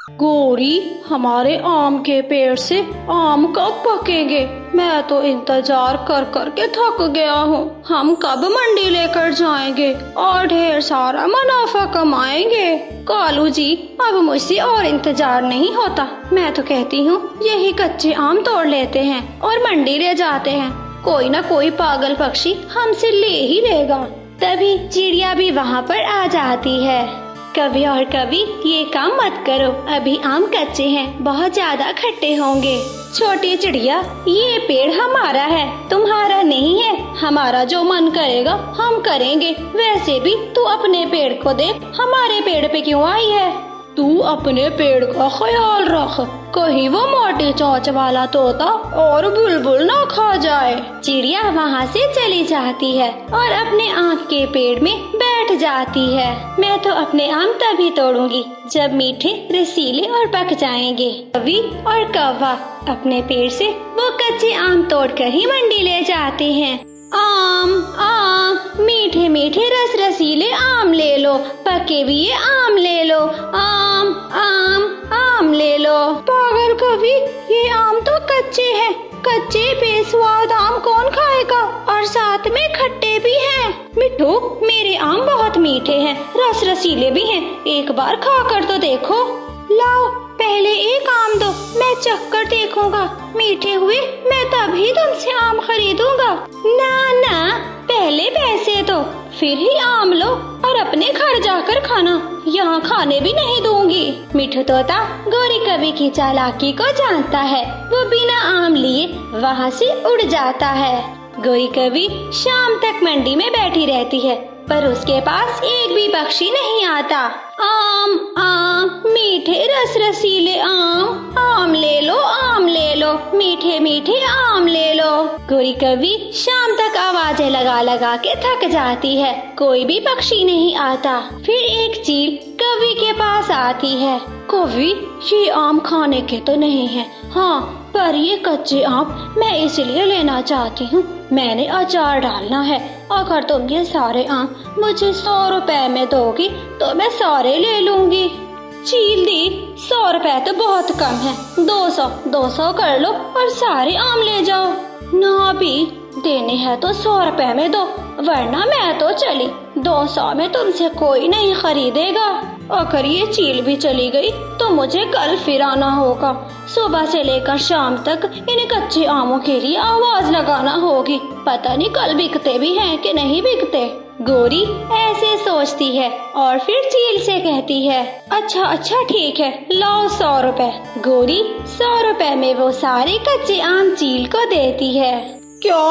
गौरी, हमारे आम के पेड़ से आम कब पकेंगे? मैं तो इंतजार कर कर के थक गया हूँ। हम कब मंडी लेकर जाएंगे और ढेर सारा मुनाफा कमाएंगे? कालू जी, अब मुझसे और इंतजार नहीं होता। मैं तो कहती हूँ यही कच्चे आम तोड़ लेते हैं और मंडी ले जाते हैं। कोई ना कोई पागल पक्षी हमसे ले ही लेगा। तभी चिड़िया भी वहाँ पर आ जाती है। कभी और कभी ये काम मत करो, अभी आम कच्चे हैं, बहुत ज्यादा खट्टे होंगे। छोटी चिड़िया, ये पेड़ हमारा है, तुम्हारा नहीं है। हमारा जो मन करेगा हम करेंगे। वैसे भी तू अपने पेड़ को देख, हमारे पेड़ पे क्यों आई है? तू अपने पेड़ का ख्याल रख, कहीं वो मोटी चोंच वाला तोता और बुलबुल ना खा जाए। चिड़िया वहाँ से चली जाती है और अपने आम के पेड़ में बैठ जाती है। मैं तो अपने आम तभी तोड़ूंगी जब मीठे, रसीले और पक जाएंगे। कवि और कौवा अपने पेड़ से वो कच्चे आम तोड़कर ही मंडी ले जाते हैं। आम आम, मीठे मीठे रस रसीले आम ले लो, पके भी ये आम ले लो। आम आम आम ले लो। पागल कवि, ये आम तो कच्चे हैं। कच्चे बेस्वाद आम कौन खाएगा? और साथ में खट्टे भी हैं। मिट्ठू, मेरे आम बहुत मीठे हैं, रस रसीले भी हैं, एक बार खा कर तो देखो। लाओ, पहले एक आम दो, मैं चखकर देखूंगा। मीठे हुए मैं तभी तुमसे आम खरीदूंगा। ना ना, पहले पैसे दो, फिर ही आम लो और अपने घर जाकर खाना, यहाँ खाने भी नहीं दूंगी। मिठू तोता गौरी कवि की चालाकी को जानता है। वो बिना आम लिए वहाँ से उड़ जाता है। गौरी कवि शाम तक मंडी में बैठी रहती है, पर उसके पास एक भी पक्षी नहीं आता। आम आम, मीठे रस रसीले आम, आम ले लो, आम ले लो, मीठे मीठे आम ले लो। गौरी कवि शाम तक आवाजें लगा लगा के थक जाती है, कोई भी पक्षी नहीं आता। फिर एक चील कवि के पास आती है। कवि, ये आम खाने के तो नहीं है, हाँ, पर ये कच्चे आम मैं इसलिए लेना चाहती हूँ, मैंने अचार डालना है। अगर तुम ये सारे आम मुझे 100 रुपए में दोगी तो मैं सारे ले लूंगी। चील दी, 100 रुपए तो बहुत कम है, 200 कर लो और सारे आम ले जाओ। ना भी, देने हैं तो 100 रुपए में दो, वरना मैं तो चली, 200 में तुमसे कोई नहीं खरीदेगा। अगर ये चील भी चली गई तो मुझे कल फिर आना होगा। सुबह से लेकर शाम तक इन कच्चे आमों के लिए आवाज लगाना होगी। पता नहीं कल बिकते भी हैं कि नहीं बिकते। गौरी ऐसे सोचती है और फिर चील से कहती है, अच्छा ठीक है, लाओ 100 रुपए। गौरी 100 रुपए में वो सारे कच्चे आम चील को देती है। क्या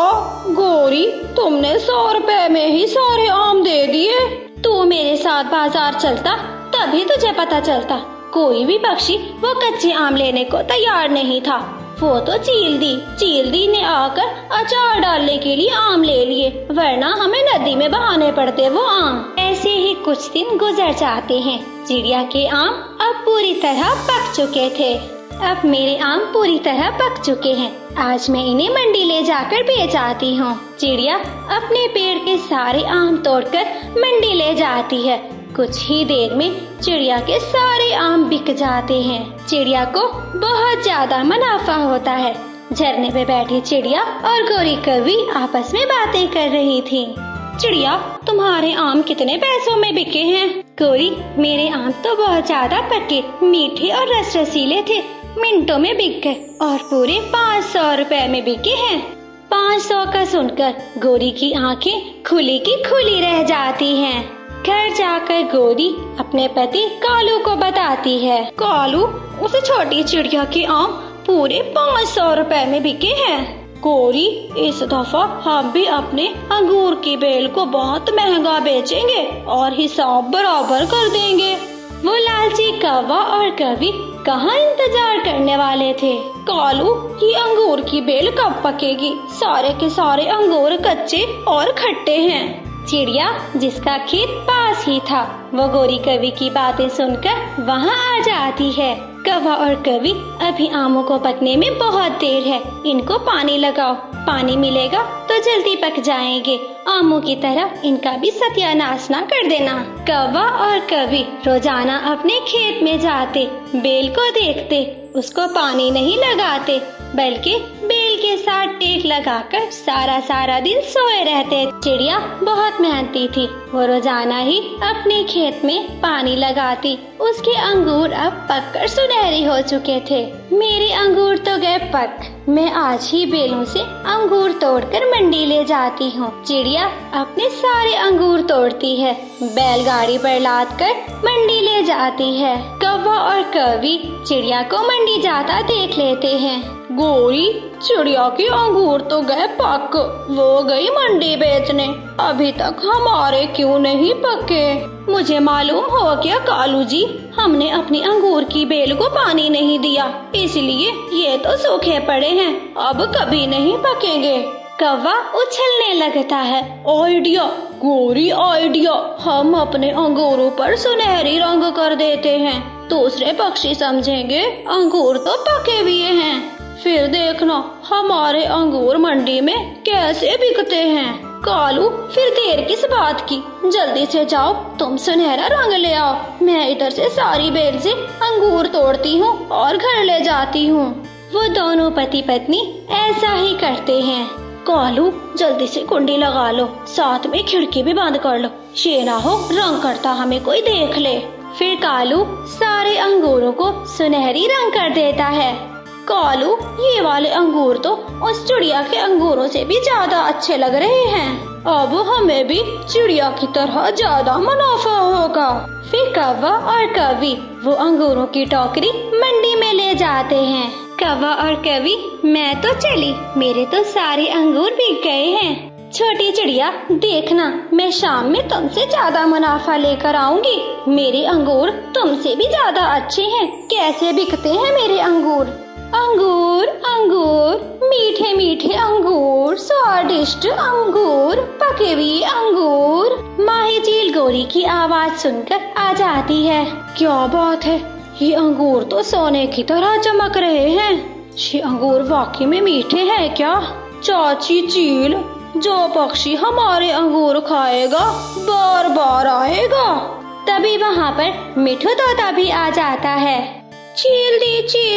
गौरी, तुमने 100 रुपए में ही सारे आम दे दिए? तू मेरे साथ बाजार चलता तभी तुझे पता चलता। कोई भी पक्षी वो कच्चे आम लेने को तैयार नहीं था। वो तो चील दी ने आकर अचार डालने के लिए आम ले लिए, वरना हमें नदी में बहाने पड़ते वो आम। ऐसे ही कुछ दिन गुजर जाते हैं। चिड़िया के आम अब पूरी तरह पक चुके थे। अब मेरे आम पूरी तरह पक चुके हैं, आज मैं इन्हें मंडी ले जाकर बेच आती हूँ। चिड़िया अपने पेड़ के सारे आम तोड़कर मंडी ले जाती है। कुछ ही देर में चिड़िया के सारे आम बिक जाते हैं। चिड़िया को बहुत ज्यादा मुनाफा होता है। झरने पे बैठी चिड़िया और गौरी कवि आपस में बातें कर रही थी। चिड़िया, तुम्हारे आम कितने पैसों में बिके हैं? गौरी, मेरे आम तो बहुत ज्यादा पके, मीठे और रस रसीले थे, मिनटों में बिक गए और पूरे 500 रुपए में बिके हैं। 500 का सुनकर गौरी की आंखें खुली की खुली रह जाती हैं। घर जाकर गौरी अपने पति कालू को बताती है। कालू, उस छोटी चिड़िया के आम पूरे 500 रुपए में बिके हैं। गौरी, इस दफा हम भी अपने अंगूर की बेल को बहुत महंगा बेचेंगे और हिसाब बराबर कर देंगे। वो लालची कौवा और कवि कहाँ इंतजार करने वाले थे। कालू, ये अंगूर की बेल कब पकेगी? सारे के सारे अंगूर कच्चे और खट्टे हैं। चिड़िया, जिसका खेत पास ही था, वो गौरी कवि की बातें सुनकर वहाँ आ जाती है। कौवा और कवि, अभी आमों को पकने में बहुत देर है, इनको पानी लगाओ पानी मिलेगा तो जल्दी पक जाएंगे। आमों की तरह इनका भी सत्यानाश न कर देना। कौवा और कवि रोजाना अपने खेत में जाते, बेल को देखते, उसको पानी नहीं लगाते बल्कि बेल के साथ टेक लगाकर सारा दिन सोए रहते। चिड़िया बहुत मेहनती थी, वो रोजाना ही अपने खेत में पानी लगाती। उसके अंगूर अब पककर सुनहरे हो चुके थे। मेरे अंगूर तो गए पक, मैं आज ही बेलों से अंगूर तोड़कर मंडी ले जाती हूँ। चिड़िया अपने सारे अंगूर तोड़ती है, बैलगाड़ी पर लाद कर मंडी ले जाती है। कौवा और कवि चिड़िया को मंडी जाता देख लेते हैं। गोरी, चिड़िया के अंगूर तो गए पक, वो गई मंडी बेचने, अभी तक हमारे क्यों नहीं पके? मुझे मालूम हो क्या कालू जी, हमने अपनी अंगूर की बेल को पानी नहीं दिया, इसलिए ये तो सूखे पड़े हैं, अब कभी नहीं पकेंगे। कौवा उछलने लगता है। आइडिया गोरी, आइडिया, हम अपने अंगूरों पर सुनहरी रंग कर देते हैं, दूसरे पक्षी समझेंगे अंगूर तो पके हुए हैं, फिर देखना हमारे अंगूर मंडी में कैसे बिकते हैं। कालू, फिर देर किस बात की, जल्दी से जाओ, तुम सुनहरा रंग ले आओ, मैं इधर से सारी बेल से अंगूर तोड़ती हूँ और घर ले जाती हूँ। वो दोनों पति पत्नी ऐसा ही करते हैं। कालू, जल्दी से कुंडी लगा लो, साथ में खिड़की भी बंद कर लो, ये ना हो रंग करता हमें कोई देख ले। फिर कालू सारे अंगूरों को सुनहरी रंग कर देता है। कालू, ये वाले अंगूर तो उस चिड़िया के अंगूरों से भी ज्यादा अच्छे लग रहे हैं, अब हमें भी चिड़िया की तरह ज्यादा मुनाफा होगा। फिर कौवा और कवि वो अंगूरों की टोकरी मंडी में ले जाते हैं। कौवा और कवि, मैं तो चली, मेरे तो सारे अंगूर बिक गए हैं। छोटी चिड़िया, देखना मैं शाम में तुमसे ज्यादा मुनाफा लेकर आऊंगी, मेरे अंगूर तुमसे भी ज्यादा अच्छे हैं, कैसे बिकते हैं मेरे अंगूर? अंगूर अंगूर, मीठे मीठे अंगूर, स्वादिष्ट अंगूर, पके हुए अंगूर। माही चील गोरी की आवाज सुनकर आ जाती है। क्या बात है, ये अंगूर तो सोने की तरह चमक रहे हैं, ये अंगूर वाकई में मीठे हैं क्या? चाची चील, जो पक्षी हमारे अंगूर खाएगा बार बार आएगा। तभी वहाँ पर मिठू तोता भी आ जाता है। चील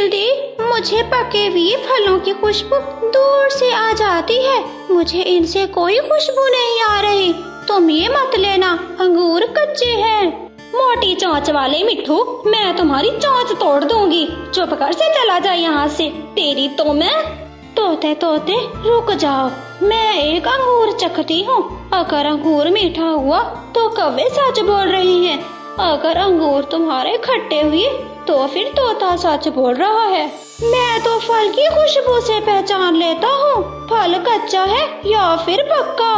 दी, मुझे पके हुए फलों की खुशबू दूर से आ जाती है, मुझे इनसे कोई खुशबू नहीं आ रही, तुम ये मत लेना, अंगूर कच्चे हैं। मोटी चोंच वाले मिठू, मैं तुम्हारी चोंच तोड़ दूंगी, चुप कर से चला जा यहाँ से, तेरी तो मैं। तोते तोते रुक जाओ, मैं एक अंगूर चखती हूँ, अगर अंगूर मीठा हुआ तो कौवे सच बोल रही हैं, अगर अंगूर तुम्हारे खट्टे हुए तो फिर तोता सच बोल रहा है। मैं तो फल की खुशबू से पहचान लेता हूँ, फल कच्चा है या फिर पक्का।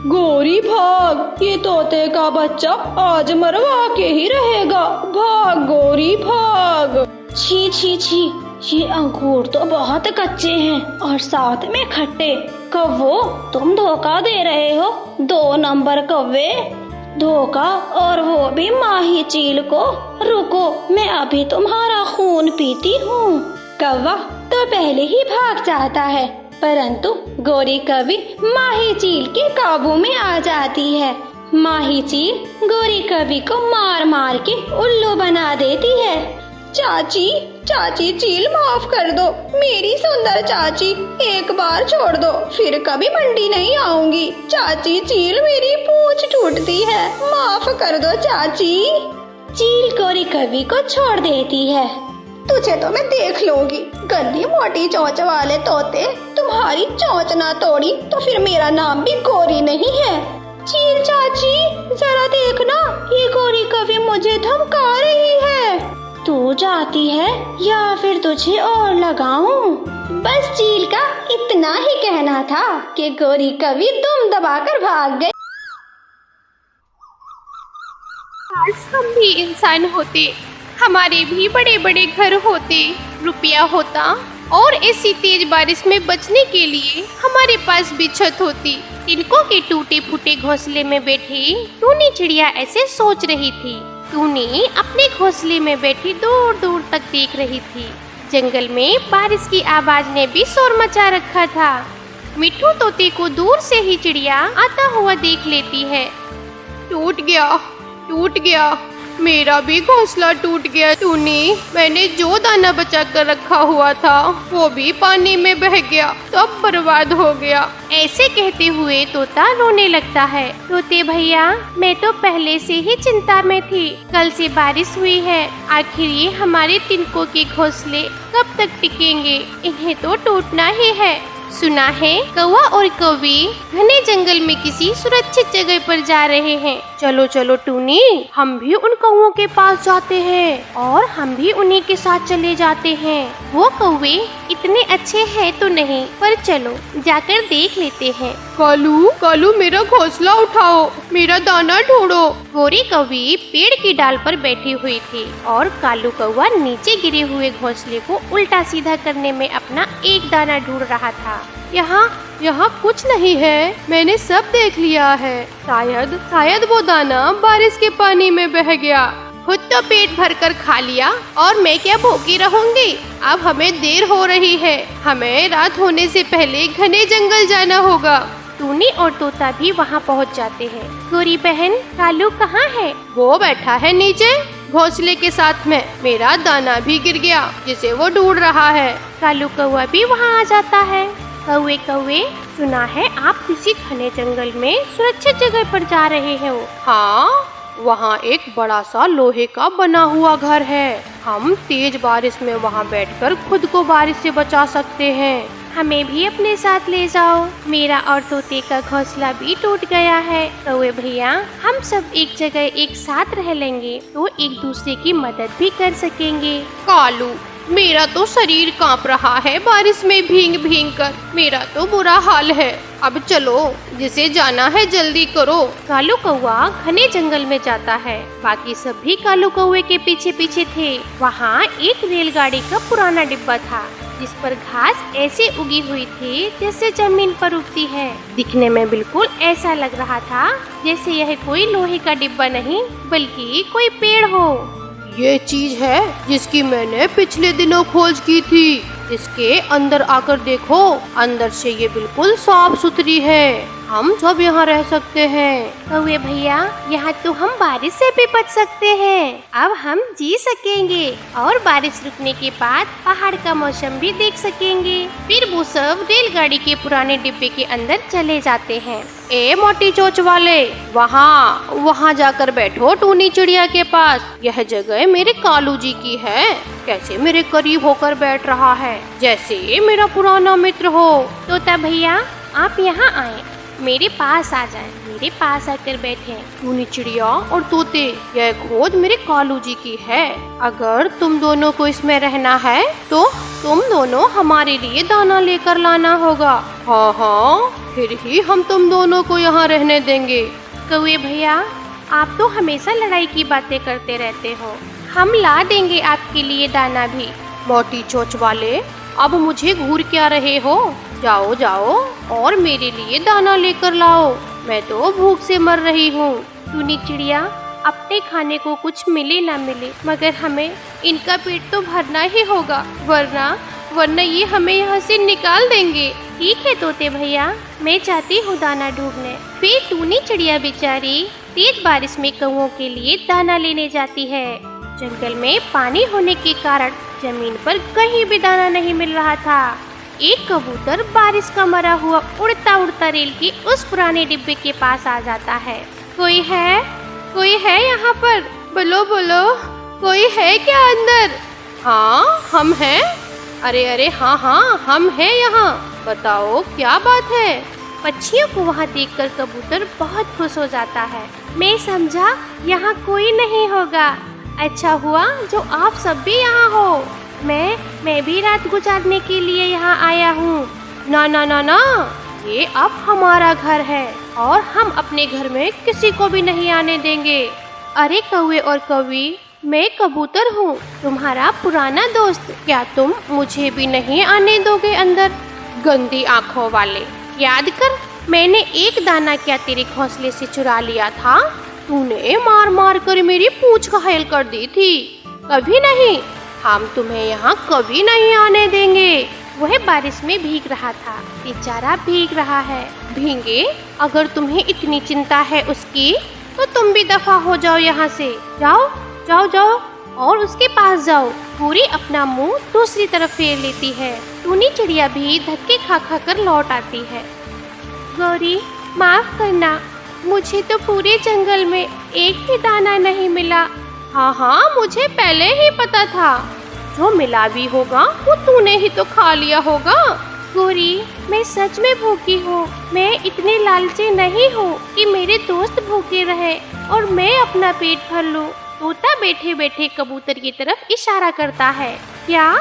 गोरी भाग, ये तोते का बच्चा आज मरवा के ही रहेगा, भाग गोरी भाग। छी छी छी, ये अंगूर तो बहुत कच्चे हैं और साथ में खट्टे। कौवो, तुम धोखा दे रहे हो, 2 नंबर कौवे, धोखा, और वो भी माही चील को। रुको, मैं अभी तुम्हारा खून पीती हूँ। कौवा तो पहले ही भाग जाता है, परंतु गोरी कवि माही चील के काबू में आ जाती है। माही चील गोरी कवि को मार मार के उल्लू बना देती है। चाची चील, माफ कर दो मेरी सुंदर चाची, एक बार छोड़ दो, फिर कभी मंडी नहीं आऊंगी। चाची चील, मेरी पूंछ टूटती है, माफ कर दो चाची। चील गोरी कवि को छोड़ देती है। तुझे तो मैं देख लूंगी, गंदी मोटी चोंच वाले तोते, तुम्हारी चोंच ना तोड़ी तो फिर मेरा नाम भी गोरी नहीं है। चील चाची, जरा देखना, ये गोरी कवि मुझे धमका रही है। तू जाती है या फिर तुझे और लगाऊं? बस चील का इतना ही कहना था कि गोरी कवि दुम दबाकर भाग गए। आज हम भी इंसान होते, हमारे भी बड़े बड़े घर होते, रुपया होता और ऐसी तेज बारिश में बचने के लिए हमारे पास भी छत होती। तिनकों के टूटे फूटे घोंसले में बैठी टूनी चिड़िया ऐसे सोच रही थी। टूनी अपने घोंसले में बैठी दूर दूर तक देख रही थी। जंगल में बारिश की आवाज ने भी शोर मचा रखा था। मिट्ठू तोते को दूर से ही चिड़िया आता हुआ देख लेती है। टूट गया, मेरा भी घोंसला टूट गया टूनी। मैंने जो दाना बचा कर रखा हुआ था वो भी पानी में बह गया, सब बर्बाद हो गया। ऐसे कहते हुए तोता रोने लगता है। तोते भैया, मैं तो पहले से ही चिंता में थी। कल से बारिश हुई है, आखिर ये हमारे तिनकों के घोंसले कब तक टिकेंगे? इन्हें तो टूटना ही है। सुना है कौवा और कौवी घने जंगल में किसी सुरक्षित जगह पर जा रहे हैं। चलो चलो टूनी, हम भी उन कौवों के पास जाते हैं और हम भी उन्हीं के साथ चले जाते हैं। वो कौवे इतने अच्छे हैं तो नहीं, पर चलो जाकर देख लेते हैं। कालू मेरा घोंसला उठाओ, मेरा दाना ढूंढो। गोरी कौवी पेड़ की डाल पर बैठी हुई थी और कालू कौवा नीचे गिरे हुए घोंसले को उल्टा सीधा करने में अपना एक दाना ढूंढ रहा था। यहाँ कुछ नहीं है, मैंने सब देख लिया है। शायद वो दाना बारिश के पानी में बह गया। खुद तो पेट भरकर खा लिया और मैं क्या भूखी रहूंगी। अब हमें देर हो रही है, हमें रात होने से पहले घने जंगल जाना होगा। टूनी और तोता भी वहाँ पहुँच जाते हैं। गोरी बहन, कालू कहाँ है? वो बैठा है नीचे घोंसले के साथ में। मेरा दाना भी गिर गया जिसे वो ढूंढ रहा है। कालू कौवा भी वहाँ आ जाता है। कौवे, सुना है आप किसी घने जंगल में सुरक्षित जगह पर जा रहे हो। हाँ, वहाँ एक बड़ा सा लोहे का बना हुआ घर है। हम तेज बारिश में वहाँ बैठकर खुद को बारिश से बचा सकते हैं। हमें भी अपने साथ ले जाओ। मेरा और तोते का घोंसला भी टूट गया है। कौवे भैया, हम सब एक जगह एक साथ रह लेंगे तो एक दूसरे की मदद भी कर सकेंगे। कालू, मेरा तो शरीर कांप रहा है बारिश में भीग कर। मेरा तो बुरा हाल है। अब चलो, जिसे जाना है जल्दी करो। कालू कौवा घने जंगल में जाता है। बाकी सब भी कालू कौवे के पीछे पीछे थे। वहाँ एक रेलगाड़ी का पुराना डिब्बा था जिस पर घास ऐसे उगी हुई थी जैसे जमीन पर उगती है। दिखने में बिल्कुल ऐसा लग रहा था जैसे यह कोई लोहे का डिब्बा नहीं बल्कि कोई पेड़ हो। ये चीज है जिसकी मैंने पिछले दिनों खोज की थी। इसके अंदर आकर देखो, अंदर से ये बिल्कुल साफ सुथरी है। हम सब यहाँ रह सकते हैं। कौवे भैया, यहाँ तो हम बारिश से भी बच सकते हैं। अब हम जी सकेंगे और बारिश रुकने के बाद पहाड़ का मौसम भी देख सकेंगे। फिर वो सब रेलगाड़ी के पुराने डिब्बे के अंदर चले जाते हैं। ए मोटी चोंच वाले, वहाँ जाकर बैठो टूनी चिड़िया के पास। यह जगह मेरे कालू जी की है। कैसे मेरे करीब होकर बैठ रहा है, जैसे मेरा पुराना मित्र हो। तोता भैया, आप यहाँ आए, मेरे पास आ जाएं, मेरे पास आकर बैठे। टूनी चिड़िया और तोते, यह खोज मेरे कालू जी की है। अगर तुम दोनों को इसमें रहना है तो तुम दोनों हमारे लिए दाना लेकर लाना होगा। हाँ, फिर ही हम तुम दोनों को यहाँ रहने देंगे। कौवे भैया, आप तो हमेशा लड़ाई की बातें करते रहते हो। हम ला देंगे आपके लिए दाना भी। मोटी चोंच वाले, अब मुझे घूर क्या रहे हो? जाओ और मेरे लिए दाना लेकर लाओ। मैं तो भूख से मर रही हूँ। टूनी चिड़िया, अपने खाने को कुछ मिले ना मिले मगर हमें इनका पेट तो भरना ही होगा, वरना ये हमें यहाँ से निकाल देंगे। ठीक है तोते भैया, मैं जाती हूँ दाना ढूंढने। फिर टूनी चिड़िया बेचारी तेज बारिश में कौवों के लिए दाना लेने जाती है। जंगल में पानी होने के कारण जमीन पर कहीं भी दाना नहीं मिल रहा था। एक कबूतर बारिश का मरा हुआ उड़ता उड़ता रेल के उस पुराने डिब्बे के पास आ जाता है। कोई है यहाँ पर? बोलो, कोई है क्या अंदर? हाँ, हम हैं। अरे हाँ, हम हैं यहाँ। बताओ क्या बात है? पक्षियों को वहाँ देखकर कबूतर बहुत खुश हो जाता है। मैं समझा यहाँ कोई नहीं होगा। अच्छा हुआ जो आप सब भी यहाँ हो। मैं भी रात गुजारने के लिए यहाँ आया हूँ। ना, ये अब हमारा घर है और हम अपने घर में किसी को भी नहीं आने देंगे। अरे कौवे और कौवी, मैं कबूतर हूँ, तुम्हारा पुराना दोस्त। क्या तुम मुझे भी नहीं आने दोगे अंदर? गंदी आँखों वाले, याद कर, मैंने एक दाना क्या तेरे घोंसले से चुरा लिया था? तूने मार कर मेरी पूंछ घायल कर दी थी। कभी नहीं, हम तुम्हें यहाँ कभी नहीं आने देंगे। वह बारिश में भीग रहा था। बेचारा भीग रहा है। भीगे, अगर तुम्हें इतनी चिंता है उसकी तो तुम भी दफा हो जाओ यहाँ से। जाओ जाओ जाओ और उसके पास जाओ। पूरी अपना मुंह दूसरी तरफ फेर लेती है। टूनी चिड़िया भी धक्के खा खा कर लौट आती है। गौरी, माफ करना, मुझे तो पूरे जंगल में एक भी दाना नहीं मिला। हाँ हाँ, मुझे पहले ही पता था। जो मिला भी होगा वो तूने ही तो खा लिया होगा। गौरी, मैं सच में भूखी हूँ। मैं इतनी लालची नहीं हूँ कि मेरे दोस्त भूखे रहे और मैं अपना पेट भर लूँ। तोता बैठे बैठे कबूतर की तरफ इशारा करता है। क्या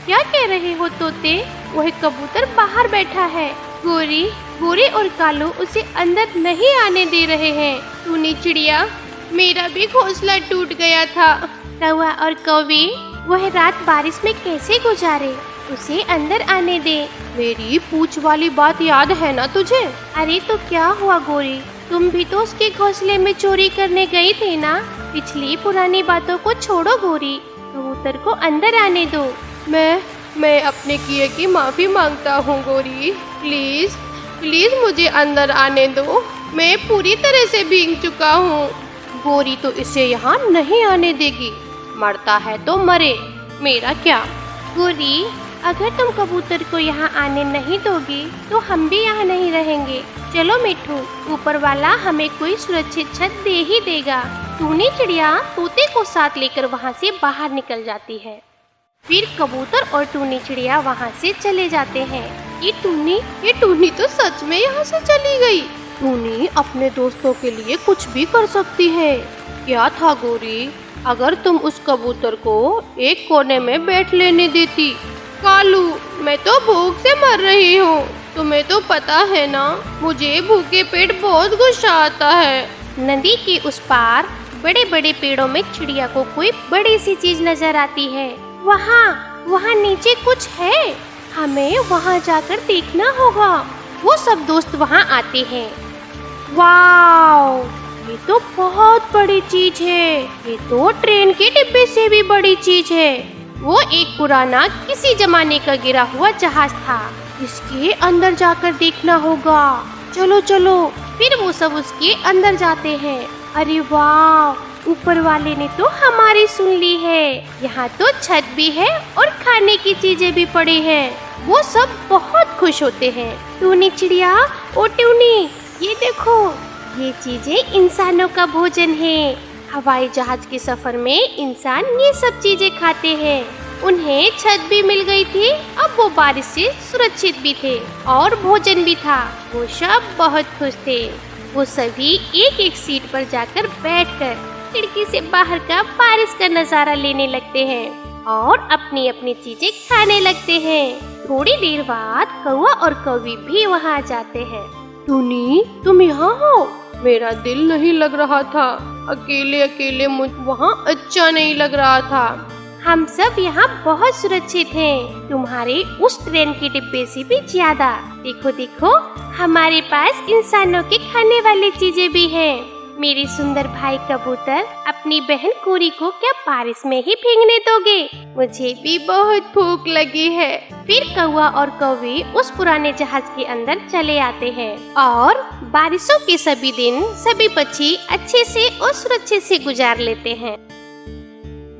क्या कह रहे हो तोते? वह कबूतर बाहर बैठा है। गोरी, गोरी और कालू उसे अंदर नहीं आने दे रहे हैं। टूनी चिड़िया, मेरा भी घोंसला टूट गया था। कौवा और कौवी, वह रात बारिश में कैसे गुजारे? उसे अंदर आने दे। मेरी पूछ वाली बात याद है ना तुझे? अरे तो क्या हुआ गोरी, तुम भी तो उसके घोंसले में चोरी करने गई थी ना। पिछली पुरानी बातों को छोड़ो गोरी, कबूतर को अंदर आने दो। मैं अपने किए की माफी मांगता हूँ गोरी। प्लीज प्लीज मुझे अंदर आने दो। मैं पूरी तरह से भीग चुका हूँ। गोरी तो इसे यहाँ नहीं आने देगी। मरता है तो मरे, मेरा क्या। गोरी, अगर तुम कबूतर को यहाँ आने नहीं दोगी तो हम भी यहाँ नहीं रहेंगे। चलो मिठू, ऊपर वाला हमें कोई सुरक्षित छत दे ही देगा। टूनी चिड़िया तोते को साथ लेकर वहाँ से बाहर निकल जाती है। फिर कबूतर और टूनी चिड़िया वहाँ से चले जाते हैं। ये टूनी तो सच में यहाँ से चली गई। टूनी अपने दोस्तों के लिए कुछ भी कर सकती है। क्या था गोरी, अगर तुम उस कबूतर को एक कोने में बैठ लेने देती। कालू, मैं तो भूख से मर रही हूँ। तुम्हें तो पता है ना, मुझे भूखे पेट बहुत गुस्सा आता है। नदी के उस पार बड़े बड़े पेड़ों में चिड़िया को कोई बड़ी सी चीज नजर आती है। वहाँ नीचे कुछ है, हमें वहाँ जाकर देखना होगा। वो सब दोस्त वहाँ आते हैं। वाओ, ये तो बहुत बड़ी चीज है। ये तो ट्रेन के डिब्बे से भी बड़ी चीज है। वो एक पुराना किसी जमाने का गिरा हुआ जहाज था। इसके अंदर जाकर देखना होगा। चलो चलो। फिर वो सब उसके अंदर जाते हैं। अरे वाह, ऊपर वाले ने तो हमारी सुन ली है। यहाँ तो छत भी है और खाने की चीजें भी पड़ी हैं। वो सब बहुत खुश होते हैं। टूनी चिड़िया, ओ टूनी, ये देखो, ये चीजें इंसानों का भोजन है। हवाई जहाज के सफर में इंसान ये सब चीजें खाते हैं। उन्हें छत भी मिल गई थी, अब वो बारिश से सुरक्षित भी थे और भोजन भी था। वो सब बहुत खुश थे। वो सभी एक एक सीट पर जाकर बैठकर खिड़की से बाहर का बारिश का नजारा लेने लगते हैं और अपनी अपनी चीजें खाने लगते हैं। थोड़ी देर बाद कौवा और कौवी भी वहाँ आ जाते हैं। टूनी, तुम यहाँ हो? मेरा दिल नहीं लग रहा था। अकेले अकेले मुझ वहाँ अच्छा नहीं लग रहा था। हम सब यहाँ बहुत सुरक्षित हैं, तुम्हारे उस ट्रेन के डिब्बे से भी ज्यादा। देखो देखो, हमारे पास इंसानों के खाने वाली चीजें भी हैं। मेरे सुंदर भाई कबूतर, अपनी बहन कोरी को क्या बारिश में ही भीगने दोगे? मुझे भी बहुत भूख लगी है। फिर कौवा और कौवी उस पुराने जहाज के अंदर चले आते हैं और बारिशों के सभी दिन सभी पक्षी अच्छे से और सुरक्षित से गुजार लेते हैं।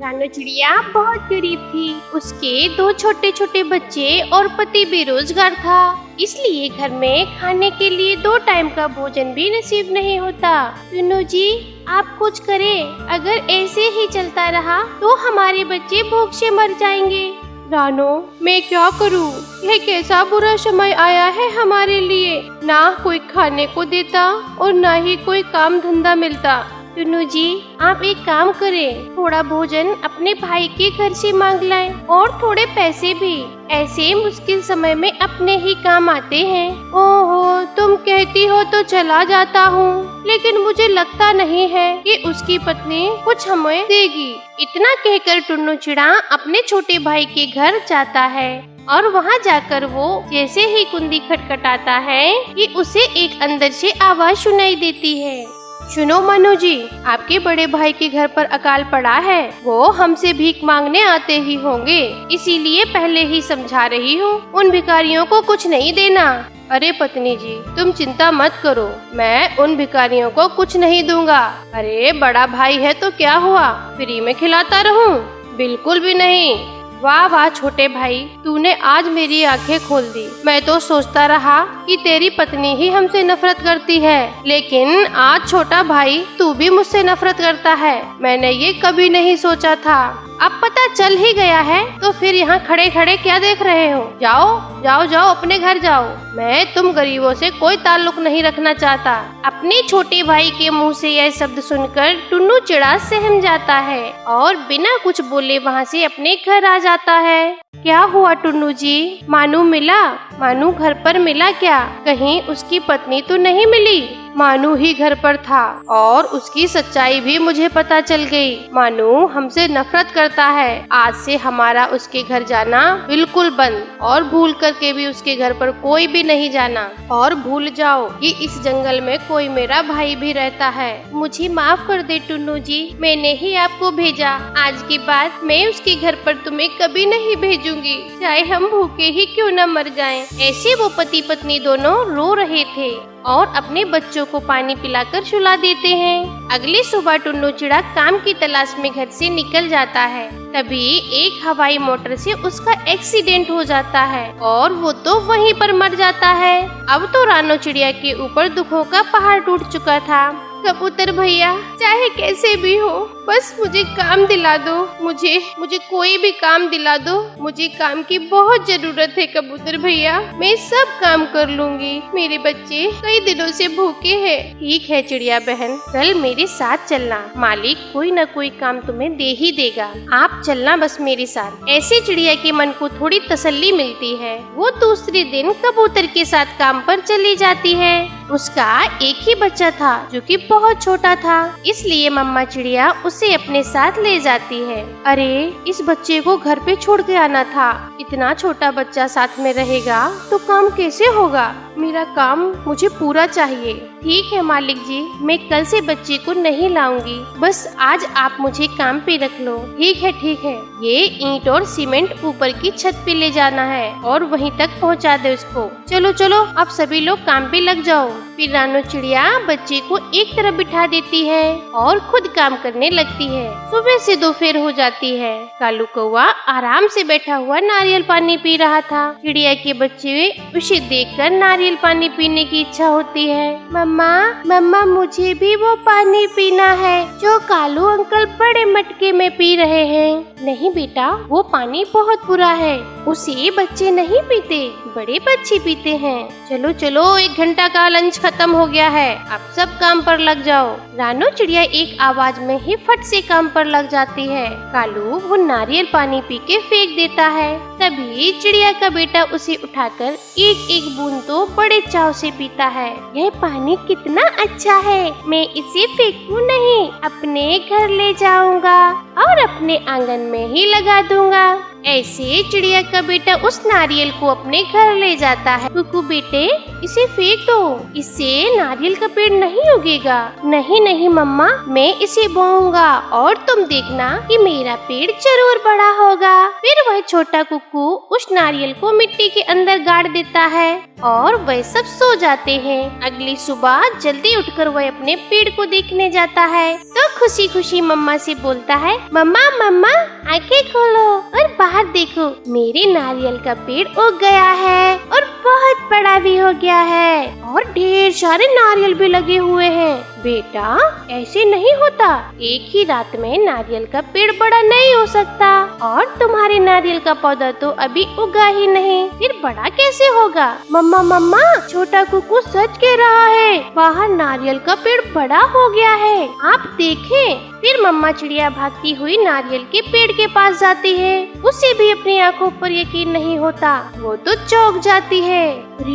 रानू चिड़िया बहुत गरीब थी। उसके 2 छोटे छोटे बच्चे और पति बेरोजगार था, इसलिए घर में खाने के लिए 2 टाइम का भोजन भी नसीब नहीं होता। टुन्नू जी, आप कुछ करें। अगर ऐसे ही चलता रहा तो हमारे बच्चे भूख से मर जाएंगे। रानो, मैं क्या करूं? यह कैसा बुरा समय आया है हमारे लिए। ना कोई खाने को देता और ना ही कोई काम धंधा मिलता। टुन्नू जी, आप एक काम करें, थोड़ा भोजन अपने भाई के घर से मांग लाएं और थोड़े पैसे भी। ऐसे मुश्किल समय में अपने ही काम आते हैं। ओहो, तुम कहती हो तो चला जाता हूँ, लेकिन मुझे लगता नहीं है कि उसकी पत्नी कुछ हमें देगी। इतना कहकर टुन्नू चिड़ा अपने छोटे भाई के घर जाता है और वहाँ जाकर वो जैसे ही कुंडी खटखटाता है कि उसे एक अंदर से आवाज सुनाई देती है। सुनो मनु जी, आपके बड़े भाई के घर पर अकाल पड़ा है। वो हमसे भीख मांगने आते ही होंगे, इसीलिए पहले ही समझा रही हूँ, उन भिखारियों को कुछ नहीं देना। अरे पत्नी जी, तुम चिंता मत करो, मैं उन भिखारियों को कुछ नहीं दूंगा। अरे बड़ा भाई है तो क्या हुआ, फ्री में खिलाता रहूं? बिल्कुल भी नहीं। वाह वाह छोटे भाई, तूने आज मेरी आंखें खोल दी। मैं तो सोचता रहा कि तेरी पत्नी ही हमसे नफरत करती है, लेकिन आज छोटा भाई तू भी मुझसे नफरत करता है। मैंने ये कभी नहीं सोचा था। अब पता चल ही गया है तो फिर यहाँ खड़े खड़े क्या देख रहे हो? जाओ जाओ जाओ, अपने घर जाओ। मैं तुम गरीबों से कोई ताल्लुक नहीं रखना चाहता। अपने छोटे भाई के मुंह से यह शब्द सुनकर टुन्नू चिड़ा सहम जाता है और बिना कुछ बोले वहाँ से अपने घर आ जाता है। क्या हुआ टुन्नू जी, मानू मिला? मानू घर पर मिला क्या? कहीं उसकी पत्नी तो नहीं मिली? मानू ही घर पर था और उसकी सच्चाई भी मुझे पता चल गई। मानू हमसे नफरत करता है। आज से हमारा उसके घर जाना बिल्कुल बंद और भूल करके भी उसके घर पर कोई भी नहीं जाना। और भूल जाओ कि इस जंगल में कोई मेरा भाई भी रहता है। मुझे माफ कर दे टुन्नू जी, मैंने ही आपको भेजा। आज के बाद मैं उसके घर पर तुम्हें कभी नहीं भेजूंगी, चाहे हम भूखे ही क्यों न मर जाएं। ऐसे वो पति पत्नी दोनों रो रहे थे और अपने बच्चों को पानी पिलाकर सुला देते हैं। अगली सुबह टुन्नू चिड़ा काम की तलाश में घर से निकल जाता है। तभी एक हवाई मोटर से उसका एक्सीडेंट हो जाता है और वो तो वहीं पर मर जाता है। अब तो रानो चिड़िया के ऊपर दुखों का पहाड़ टूट चुका था। कबूतर भैया, चाहे कैसे भी हो, बस मुझे काम दिला दो। मुझे कोई भी काम दिला दो। मुझे काम की बहुत जरूरत है कबूतर भैया, मैं सब काम कर लूंगी। मेरे बच्चे कई दिनों से भूखे हैं। ठीक है चिड़िया बहन, कल मेरे साथ चलना, मालिक कोई न कोई काम तुम्हें दे ही देगा। आप चलना बस मेरे साथ। ऐसे चिड़िया के मन को थोड़ी तसल्ली मिलती है। वो दूसरे दिन कबूतर के साथ काम पर चली जाती है। उसका एक ही बच्चा था जो कि बहुत छोटा था, इसलिए मम्मा चिड़िया उसे अपने साथ ले जाती है। अरे इस बच्चे को घर पे छोड़ के आना था। इतना छोटा बच्चा साथ में रहेगा तो काम कैसे होगा? मेरा काम मुझे पूरा चाहिए। ठीक है मालिक जी, मैं कल से बच्चे को नहीं लाऊंगी, बस आज आप मुझे काम पे रख लो। ठीक है, ये ईंट और सीमेंट ऊपर की छत पे ले जाना है और वहीं तक पहुंचा दे उसको। चलो अब सभी लोग काम पे लग जाओ। फिर रानो चिड़िया बच्चे को एक तरफ बिठा देती है और खुद काम करने लगती है। सुबह से दोपहर हो जाती है। कालू कौवा आराम से बैठा हुआ नारियल पानी पी रहा था। चिड़िया के बच्चे उसे देखकर नारियल पानी पीने की इच्छा होती है। मम्मा मुझे भी वो पानी पीना है जो कालू अंकल बड़े मटके में पी रहे हैं। नहीं बेटा, वो पानी बहुत बुरा है, उसे बच्चे नहीं पीते, बड़े बच्चे पीते हैं। चलो 1 घंटा का लंच खत्म हो गया है, अब सब काम पर लग जाओ। रानो चिड़िया एक आवाज में ही फट से काम पर लग जाती है। कालू वो नारियल पानी पी के फेंक देता है। तभी चिड़िया का बेटा उसे उठाकर एक बूंद तो बड़े चाव से पीता है। यह पानी कितना अच्छा है, मैं इसे फेंकूं नहीं, अपने घर ले जाऊंगा और अपने आंगन में ही लगा दूंगा। ऐसे चिड़िया का बेटा उस नारियल को अपने घर ले जाता है। कुकू बेटे, इसे फेंक दो, इससे नारियल का पेड़ नहीं उगेगा। नहीं मम्मा, मैं इसे बोऊंगा और तुम देखना कि मेरा पेड़ जरूर बड़ा होगा। फिर वह छोटा कुकू उस नारियल को मिट्टी के अंदर गाड़ देता है और वह सब सो जाते हैं। अगली सुबह जल्दी उठकर वह अपने पेड़ को देखने जाता है तो खुशी मम्मा से बोलता है, मम्मा आंखें खोलो और बाहर देखो, मेरे नारियल का पेड़ उग गया है और बहुत बड़ा भी हो गया है और ढेर सारे नारियल भी लगे हुए हैं। बेटा, ऐसे नहीं होता, एक ही रात में नारियल का पेड़ बड़ा नहीं हो सकता और तुम्हारे नारियल का पौधा तो अभी उगा ही नहीं, फिर बड़ा कैसे होगा? मम्मा छोटा कुकू सच कह रहा है, बाहर नारियल का पेड़ बड़ा हो गया है, आप देखें। फिर मम्मा चिड़िया भागती हुई नारियल के पेड़ के पास जाती है। उसे भी अपनी आंखों पर यकीन नहीं होता, वो तो चौंक जाती है। है। अरे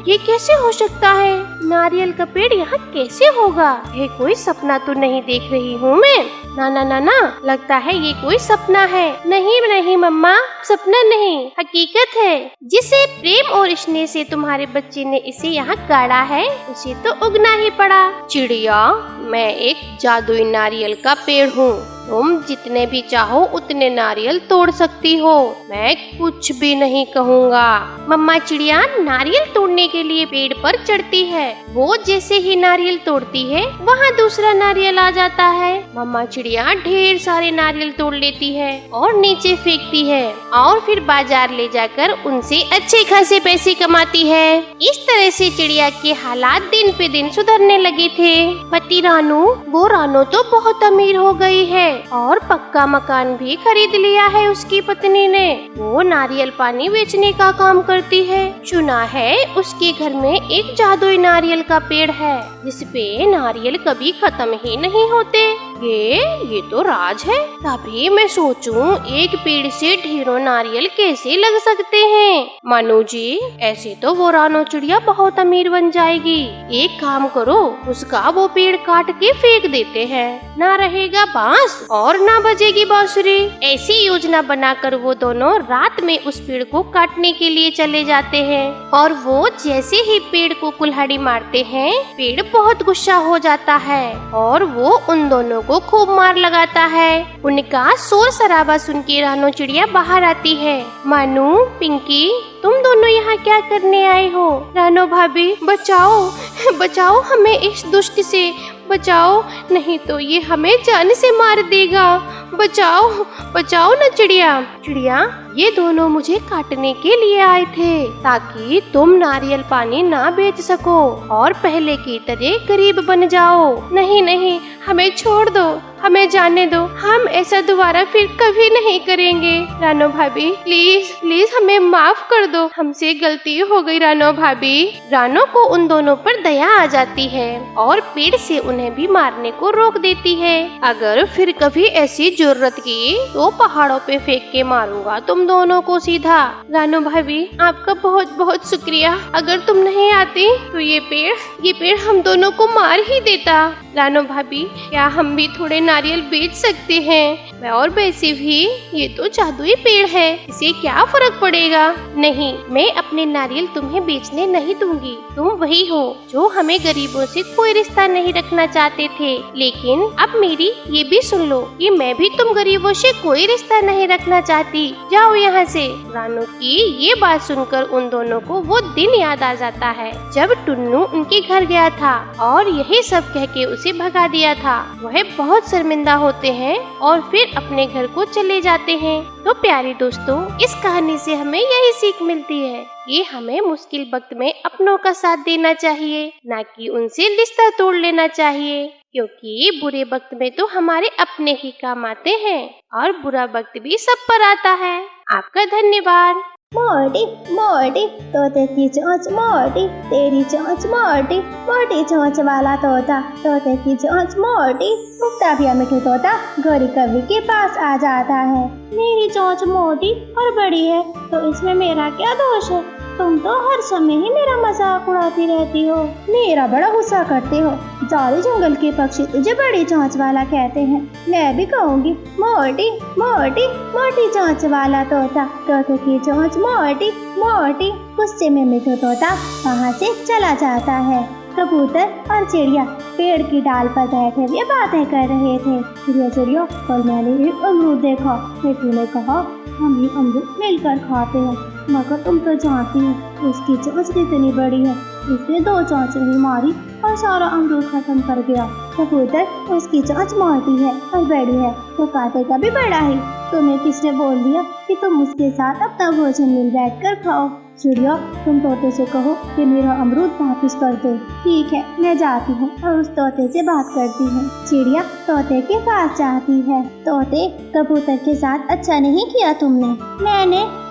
ये कैसे हो सकता है? नारियल का पेड़ यहाँ कैसे होगा? ये कोई सपना तो नहीं देख रही हूँ मैं। ना ना ना ना, लगता है ये कोई सपना है। नहीं नहीं मम्मा, सपना नहीं, हकीकत है। जिसे प्रेम और स्नेह से तुम्हारे बच्चे ने इसे यहाँ गाड़ा है, उसे तो उगना ही पड़ा। चिड़िया, मैं एक जादुई नारियल का पेड़ हूँ। तुम जितने भी चाहो उतने नारियल तोड़ सकती हो, मैं कुछ भी नहीं कहूँगा। मम्मा चिड़िया नारियल तोड़ने के लिए पेड़ पर चढ़ती है। वो जैसे ही नारियल तोड़ती है, वहाँ दूसरा नारियल आ जाता है। मम्मा चिड़िया ढेर सारे नारियल तोड़ लेती है और नीचे फेंकती है और फिर बाजार ले जाकर उनसे अच्छे खासे पैसे कमाती है। इस तरह से चिड़िया के हालात दिन पे दिन सुधरने लगे थे। पति रानू, वो रानू तो बहुत अमीर हो गई है और पक्का मकान भी खरीद लिया है उसकी पत्नी ने। वो नारियल पानी बेचने का काम करती है। सुना है उसके घर में एक जादुई नारियल का पेड़ है जिसपे नारियल कभी खत्म ही नहीं होते। ये तो राज है। तभी मैं सोचूं एक पेड़ से ढेरों नारियल कैसे लग सकते हैं। मानो जी, ऐसे तो वो रानो चिड़िया बहुत अमीर बन जाएगी। एक काम करो, उसका वो पेड़ काट के फेंक देते हैं। ना रहेगा बांस और ना बजेगी बांसुरी। ऐसी योजना बनाकर वो दोनों रात में उस पेड़ को काटने के लिए चले जाते हैं और वो जैसे ही पेड़ को कुल्हाड़ी मारते हैं, पेड़ बहुत गुस्सा हो जाता है और वो उन दोनों को खूब मार लगाता है। उनका शोर शराबा सुन के रानो चिड़िया बाहर आती है। मानू, पिंकी, तुम दोनों यहाँ क्या करने आए हो? रानो भाभी, बचाओ बचाओ हमें इस दुष्ट से, बचाओ, नहीं तो ये हमें जान से मार देगा। बचाओ बचाओ ना चिड़िया। चिड़िया, ये दोनों मुझे काटने के लिए आए थे ताकि तुम नारियल पानी ना बेच सको और पहले की तरह गरीब बन जाओ। नहीं नहीं, हमें छोड़ दो, हमें जाने दो, हम ऐसा दोबारा फिर कभी नहीं करेंगे। रानो भाभी, प्लीज प्लीज हमें माफ कर दो, हमसे गलती हो गई रानो भाभी। रानो को उन दोनों पर दया आ जाती है और पेड़ से उन्हें भी मारने को रोक देती है। अगर फिर कभी ऐसी जरूरत की तो पहाड़ों पे फेंक के मारूंगा तुम दोनों को सीधा। रानो भाभी, आपका बहुत बहुत शुक्रिया। अगर तुम नहीं आती तो ये पेड़ हम दोनों को मार ही देता। रानो भाभी, क्या हम भी थोड़े नारियल बेच सकते हैं? और वैसे भी ये तो जादुई पेड़ है, इसे क्या फर्क पड़ेगा? नहीं, मैं अपने नारियल तुम्हें बेचने नहीं दूंगी। तुम वही हो जो हमें गरीबों से कोई रिश्ता नहीं रखना चाहते थे, लेकिन अब मेरी ये भी सुन लो कि मैं भी तुम गरीबों से कोई रिश्ता नहीं रखना चाहती। जाओ यहाँ से। रानो की ये बात सुनकर उन दोनों को वो दिन याद आ जाता है जब टुन्नू उनके घर गया था और यही सब कह के उसे भगा दिया था। वह बहुत शर्मिंदा होते हैं और फिर अपने घर को चले जाते हैं। तो प्यारे दोस्तों, इस कहानी से हमें यही सीख मिलती है कि हमें मुश्किल वक्त में अपनों का साथ देना चाहिए, ना कि उनसे रिश्ता तोड़ लेना चाहिए, क्योंकि बुरे वक्त में तो हमारे अपने ही काम आते हैं और बुरा वक्त भी सब पर आता है। आपका धन्यवाद। मोटी मोटी तोते की चोंच मोटी, तेरी चोंच मोटी, मोटी चोंच वाला तोता, तोते की चोंच मोटी। मुक्ता भी मिठू तोता गौरी कवि के पास आ जाता है। मेरी चोंच मोटी और बड़ी है तो इसमें मेरा क्या दोष है? तुम तो हर समय ही मेरा मजाक उड़ाती रहती हो, मेरा बड़ा गुस्सा करते हो। सारे जंगल के पक्षी तुझे बड़ी चोंच वाला कहते हैं। मैं भी कहूँगी मोटी मोटी मोटी चोंच वाला तोता, तोते की चोंच मोटी मोटी। गुस्से में मिठू तोता वहाँ से चला जाता है। कबूतर और चिड़िया पेड़ की डाल पर बैठे हुए बातें कर रहे थे। चिड़िया, कल मैंने एक अमरूद देखा। मिठू ने कहा, हम ये अमरूद मिलकर खाते हैं, मगर तुम तो जानती हो उसकी चोंच कितनी बड़ी है। उसने 2 चोंच ही मारी और सारा अमरूद खत्म कर गया। कबूतर, उसकी चोंच मोटी है और बड़ी है तो काटेगा भी बड़ा ही। तुम्हें किसने बोल दिया कि तुम उसके साथ अपना भोजन मिल बैठ कर खाओ? चिड़िया, तुम तोते से कहो कि मेरा अमरूद वापस कर दे। ठीक है, मैं जाती हूँ और उस तोते से बात करती हूँ। चिड़िया तोते के पास जाती है। तोते, कबूतर के साथ अच्छा नहीं किया तुमने।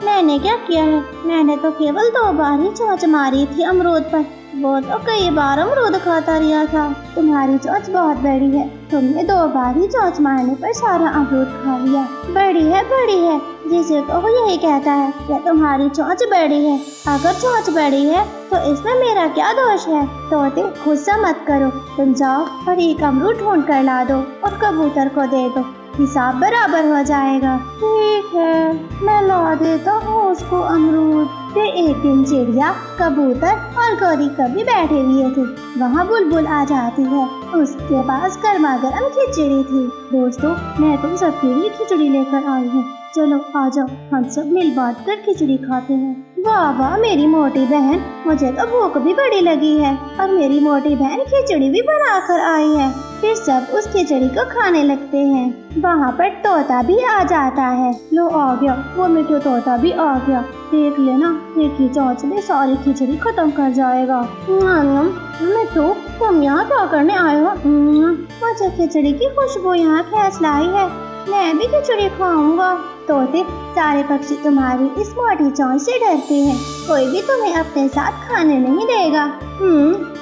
मैंने क्या किया है? मैंने तो केवल 2 बार ही चोंच मारी थी अमरूद पर, वो तो कई बार अमरूद खाता रहा था। तुम्हारी चोंच बहुत बड़ी है, तुमने 2 बार ही चोंच मारने पर सारा अमरूद खा लिया। बड़ी है जिसे कहो यही कहता है कि तुम्हारी चोंच बड़ी है। अगर चोंच बड़ी है तो इसमें मेरा क्या दोष है? तोते गुस्सा मत करो, तुम जाओ और एक अमरूद ढूंढ कर ला दो और कबूतर को दे दो, हिसाब बराबर हो जाएगा। ठीक है, मैं ला देता हूँ उसको अमरूद। फिर एक दिन चिड़िया, कबूतर और गौरी कभी बैठे हुए थे। वहाँ बुलबुल आ जाती है, उसके पास गर्मा गर्म खिचड़ी थी। दोस्तों, मैं तुम सबके लिए खिचड़ी लेकर आई हूँ, चलो आ जाओ, हम सब मिल बांट कर खिचड़ी खाते हैं। वाह वाह मेरी मोटी बहन, मुझे तो भूख भी बड़ी लगी है और मेरी मोटी बहन खिचड़ी भी बना कर आई है। फिर सब उस खिचड़ी को खाने लगते हैं। वहाँ पर तोता भी आ जाता है। लो आ गया, वो मिठू तोता भी आ गया। देख लेना, एक ही चोंच में सारी खिचड़ी खत्म कर जाएगा। मिठू, तुम यहाँ क्या करने आए हो? मुझे खिचड़ी की खुशबू यहाँ खींच लाई है, मैं भी खिचड़ी खाऊंगा। तोते, सारे पक्षी तुम्हारी इस मोटी चोंच से डरते हैं, कोई भी तुम्हें अपने साथ खाने नहीं देगा।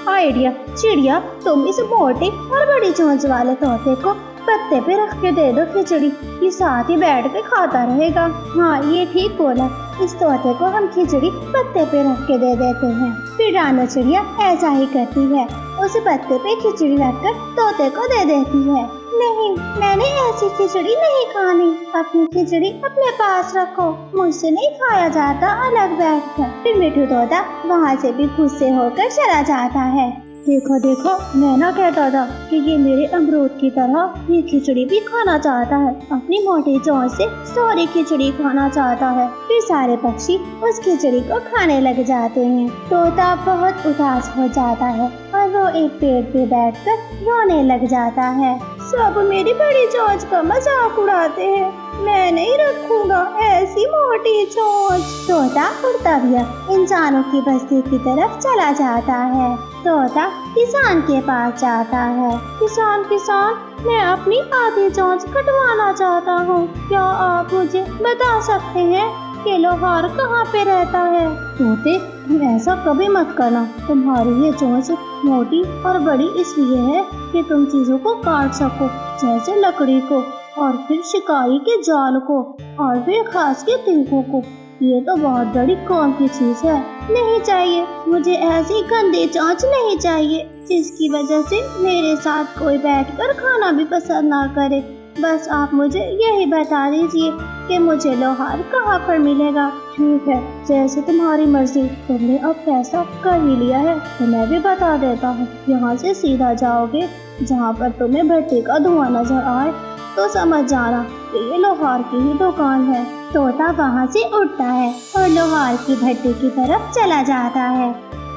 आइडिया। चिड़िया, तुम इस मोटे और बड़ी चोंच वाले तोते को पत्ते पे रख के दे दो खिचड़ी, ये साथ ही बैठ के खाता रहेगा। हाँ, ये ठीक बोला, इस तोते को हम खिचड़ी पत्ते पे रख के दे देते हैं। फिर रानो चिड़िया ऐसा ही करती है, उस पत्ते पे खिचड़ी रखकर तोते को दे देती है। नहीं, मैंने ऐसी खिचड़ी नहीं खानी, अपनी खिचड़ी अपने पास रखो, मुझसे नहीं खाया जाता अलग बैठकर। फिर मिठू तोता वहाँ से भी गुस्से होकर चला जाता है। देखो देखो, मैं ना कहता था कि ये मेरे अमरूद की तरह ये खिचड़ी भी खाना चाहता है, अपनी मोटी चोंच से सारी खिचड़ी खाना चाहता है। फिर सारे पक्षी उस खिचड़ी को खाने लग जाते हैं। तोता बहुत उदास हो जाता है और वो एक पेड़ पे बैठकर रोने लग जाता है। सब मेरी बड़ी चोंच का मजाक उड़ाते हैं, मैं नहीं रखूंगा ऐसी मोटी चोंच। तोता उड़ता हुआ इंसानों की बस्ती की तरफ चला जाता है। तोता किसान के पास जाता है। किसान, मैं अपनी आधी चोंच कटवाना चाहता हूँ, क्या आप मुझे बता सकते हैं कि लोहार कहाँ पे रहता है? तोते, तुम ऐसा कभी मत करना, तुम्हारी ये चोंच मोटी और बड़ी इसलिए है कि तुम चीजों को काट सको, जैसे लकड़ी को और फिर शिकारी के जाल को और फिर घास के तिनकों को। ये तो बहुत बड़ी काम की चीज है। नहीं चाहिए, मुझे ऐसी गंदी चोंच नहीं चाहिए जिसकी वजह से मेरे साथ कोई बैठकर खाना भी पसंद ना करे। बस आप मुझे यही बता दीजिए कि मुझे लोहार कहाँ पर मिलेगा। ठीक है, जैसे तुम्हारी मर्जी, तुमने अब फैसला कर ही लिया है तो मैं भी बता देता हूँ। यहाँ से सीधा जाओगे, जहाँ पर तुम्हें भट्टी का धुआं नजर आए तो समझ जाना कि ये लोहार की ही दुकान है। तोता वहाँ से उठता है और लोहार की भट्टी की तरफ चला जाता है।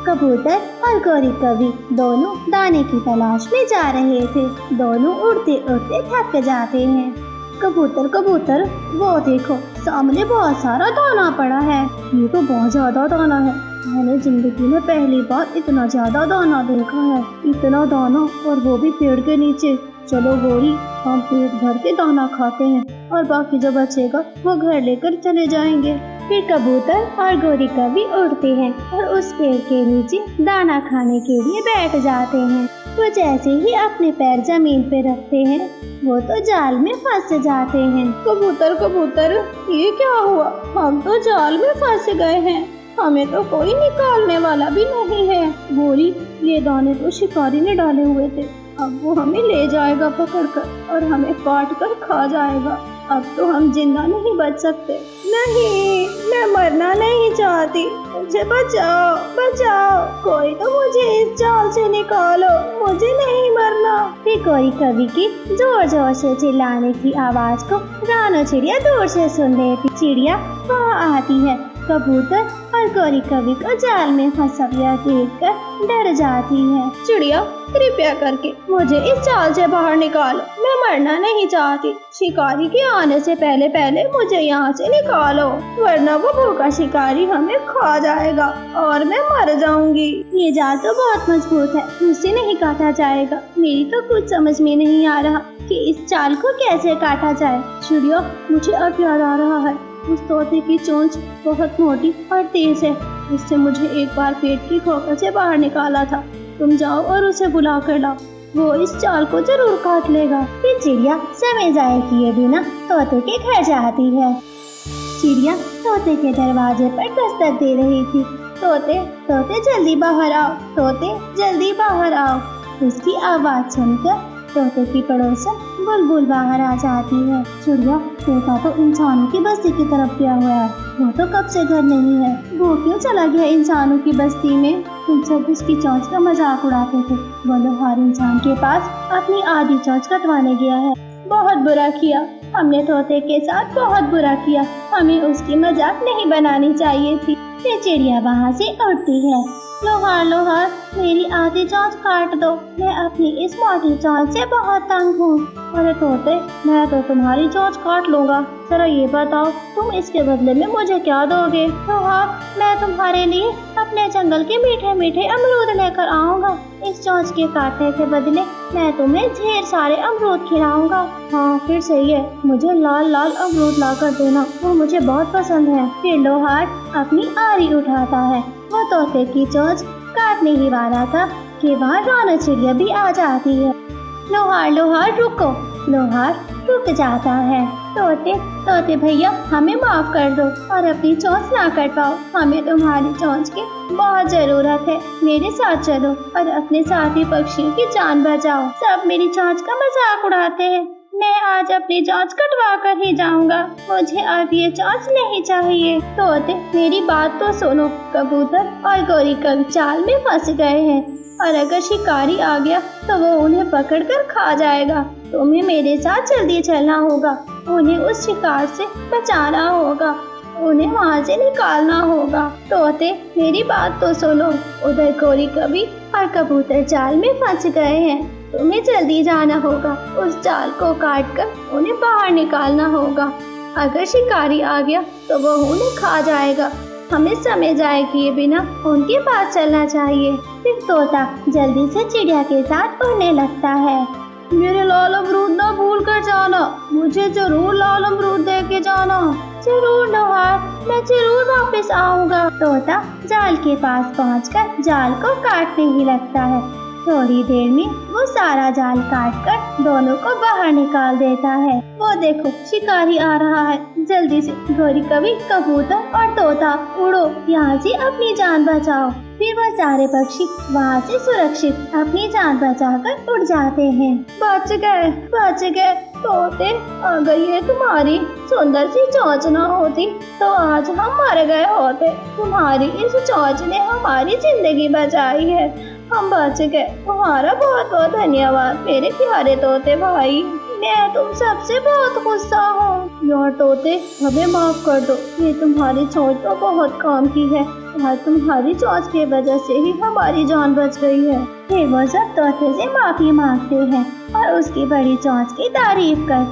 कबूतर और गौरी कवि दोनों दाने की तलाश में जा रहे थे। दोनों उड़ते उड़ते थक जाते हैं। कबूतर, वो देखो, सामने बहुत सारा दाना पड़ा है। ये तो बहुत ज्यादा दाना है, मैंने जिंदगी में पहली बार इतना ज्यादा दाना देखा है। इतना दाना, और वो भी पेड़ के नीचे। चलो गौरी, हम पेट भर के दाना खाते हैं और बाकी जो बचेगा वो घर लेकर चले जाएंगे। फिर कबूतर और गौरी कवि उड़ते हैं और उस पेड़ के नीचे दाना खाने के लिए बैठ जाते हैं। तो जैसे ही अपने पैर जमीन पे रखते हैं, वो तो जाल में फंस जाते हैं। कबूतर, ये क्या हुआ? हम तो जाल में फंस गए हैं, हमें तो कोई निकालने वाला भी नहीं है। गौरी, ये दाने तो शिकारी ने डाले हुए थे, अब वो हमें ले जाएगा पकड़कर और हमें काट कर खा जाएगा। अब तो हम जिंदा नहीं बच सकते। नहीं, मैं मरना नहीं चाहती, मुझे बचाओ, कोई तो मुझे इस जाल से निकालो, मुझे नहीं मरना। फिर कोई कवि की जोर जोर से चिल्लाने की आवाज को रानो चिड़िया दूर से सुन रही थी। चिड़िया वहाँ आती है। कबूतर और गौरी कवि को जाल में फंसा हुआ देखकर डर जाती है। चिड़िया, कृपया करके मुझे इस जाल से बाहर निकालो, मैं मरना नहीं चाहती। शिकारी के आने से पहले मुझे यहाँ से निकालो, वरना वो भूखा शिकारी हमें खा जाएगा और मैं मर जाऊंगी। ये जाल तो बहुत मजबूत है, मुझसे नहीं काटा जाएगा। मेरी तो कुछ समझ में नहीं आ रहा कि इस जाल को कैसे काटा जाए। चिड़िया, मुझे अब याद आ रहा है, उस तोते की चोंच बहुत मोटी और तेज है, उससे मुझे एक बार पेट की खोपड़ी से बाहर निकाला था। तुम जाओ और उसे बुला कर लाओ, वो इस जाल को जरूर काट लेगा। फिर चिड़िया समय जाए किए बिना तोते के घर जाती है। चिड़िया तोते के दरवाजे पर दस्तक दे रही थी। तोते तोते जल्दी बाहर आओ, तोते जल्दी बाहर आओ। उसकी आवाज सुनकर तोते की पड़ोसन बुलबुल बाहर आ जाती है। चिड़िया, तोता तो इंसानों की बस्ती की तरफ गया हुआ है, वो तो कब से घर नहीं है, वो क्यों चला गया इंसानों की बस्ती में? तुम सब उसकी चोंच का मजाक उड़ाते थे। वो लोहार इंसान के पास अपनी आधी चोंच कटवाने गया है। बहुत बुरा किया, हमने तोते के साथ बहुत बुरा किया, हमें उसकी मजाक नहीं बनानी चाहिए थी। फिर चिड़िया वहाँ से उड़ती है। लोहार लोहार, मेरी आधी चोंच काट दो, मैं अपनी इस मोटी चोंच से बहुत तंग हूँ। अरे तोते, मैं तो तुम्हारी चोंच काट लूँगा, जरा ये बताओ तुम इसके बदले में मुझे क्या दोगे? लोहार, मैं तुम्हारे लिए अपने जंगल के मीठे मीठे अमरूद लेकर आऊँगा। इस चोंच के काटने के बदले मैं तुम्हें ढेर सारे अमरूद खिलाऊंगा। हाँ फिर सही है, मुझे लाल लाल अमरूद ला कर देना, वो मुझे बहुत पसंद है। फिर लोहार अपनी आरी उठाता है। वो तोते की चोंच काटने ही वाला था कि वहाँ राना चिड़िया भी आ जाती है। लोहार लोहार रुको। लोहार रुक जाता है। तोते तोते भैया, हमें माफ कर दो और अपनी चोंच ना कटवाओ, हमें तुम्हारी चोंच की बहुत जरूरत है। मेरे साथ चलो और अपने साथी पक्षियों की जान बचाओ। सब मेरी चोंच का मजाक उड़ाते हैं, मैं आज अपनी चोंच कटवा कर ही जाऊंगा, मुझे अब ये चोंच नहीं चाहिए। तोते मेरी बात तो सुनो, कबूतर और गोरी कभी चाल में फंस गए हैं और अगर शिकारी आ गया तो वो उन्हें पकड़कर खा जाएगा। तुम्हें मेरे साथ जल्दी चलना होगा, उन्हें उस शिकार से बचाना होगा, उन्हें वहाँ से निकालना होगा। तोते मेरी बात तो सुनो, उधर गोरी कभी और कबूतर जाल में फंस गए हैं, तुम्हें जल्दी जाना होगा, उस जाल को काटकर उन्हें बाहर निकालना होगा। अगर शिकारी आ गया तो वो उन्हें खा जाएगा, हमें समय जाए किए बिना उनके पास चलना चाहिए। फिर तोता जल्दी से चिड़िया के साथ उड़ने लगता है। मेरे लाल अमरूद ना भूल कर जाना, मुझे जरूर लाल अमरूद दे के जाना। जरूर लोहार, मैं जरूर वापस आऊंगा। तोता जाल के पास पहुंचकर जाल को काटने ही लगता है। थोड़ी देर में वो सारा जाल काटकर दोनों को बाहर निकाल देता है। वो देखो शिकारी आ रहा है, जल्दी से गोरी कभी कबूतर और तोता उड़ो, यहाँ से अपनी जान बचाओ। फिर वो सारे पक्षी वहाँ से सुरक्षित अपनी जान बचाकर उड़ जाते हैं। बच गए तोते, अगर ये तुम्हारी सुंदर सी चोंच ना होती तो आज हम मर गए होते। तुम्हारी इस चोंच ने हमारी जिंदगी बचाई है, हम बच गए। तुम्हारा बहुत बहुत धन्यवाद मेरे प्यारे तोते भाई, मैं तुम सबसे बहुत गुस्सा हूँ। यार तोते, हमें माफ कर दो, ये तुम्हारी चोंच तो बहुत काम की है, और तुम्हारी चोंच की वजह से ही हमारी जान बच गई है। फिर वो सब तोते से माफी मांगते हैं और उसकी बड़ी चोंच की तारीफ करते हैं।